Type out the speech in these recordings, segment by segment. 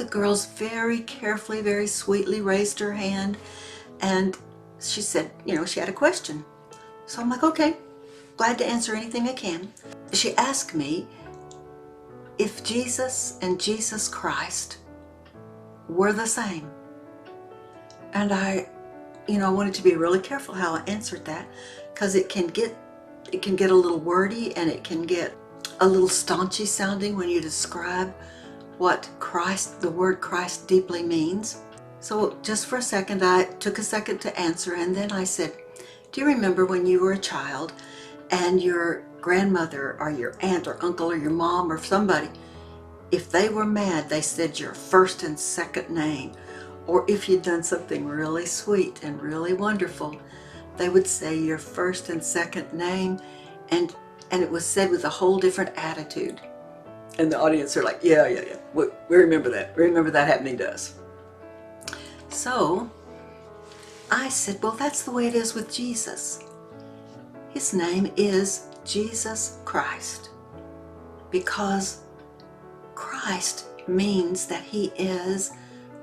girls very carefully, very sweetly raised her hand, and she said, you know, she had a question. So I'm like, okay, glad to answer anything I can. She asked me if Jesus and Jesus Christ were the same. And I wanted to be really careful how I answered that, because it can get a little wordy, and it can get a little staunchy sounding when you describe what the word Christ deeply means. So just for a second, I took a second to answer, and then I said, do you remember when you were a child and your grandmother or your aunt or uncle or your mom or somebody, if they were mad, they said your first and second name? Or if you'd done something really sweet and really wonderful, they would say your first and second name, and it was said with a whole different attitude. And the audience are like, yeah, we remember that. We remember that happening to us. So I said, well, that's the way it is with Jesus. His name is Jesus Christ, because Christ means that he is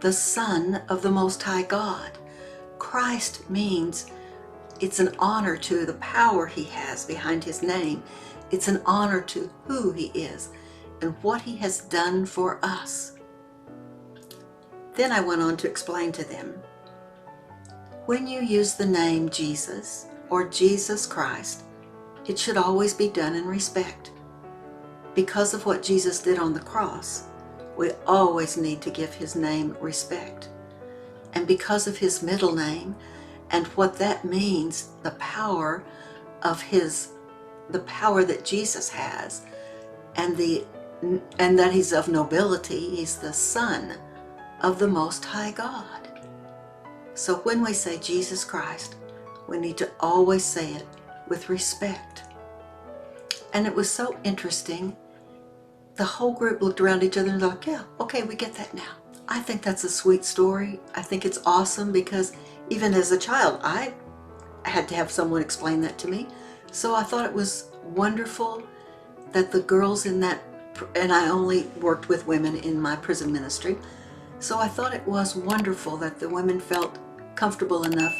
the Son of the Most High God. Christ means it's an honor to the power he has behind his name. It's an honor to who he is and what he has done for us. Then I went on to explain to them, when you use the name Jesus or Jesus Christ, it should always be done in respect. Because of what Jesus did on the cross, we always need to give his name respect. And because of his middle name and what that means, the power that Jesus has, and that he's of nobility, he's the Son of the Most High God. So when we say Jesus Christ, we need to always say it with respect. And it was so interesting. The whole group looked around each other and was like, yeah, okay, we get that now. I think that's a sweet story. I think it's awesome, because even as a child, I had to have someone explain that to me. So I thought it was wonderful that the girls in that, and I only worked with women in my prison ministry, so I thought it was wonderful that the women felt comfortable enough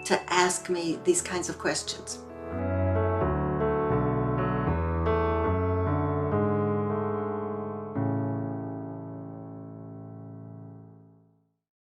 to ask me these kinds of questions.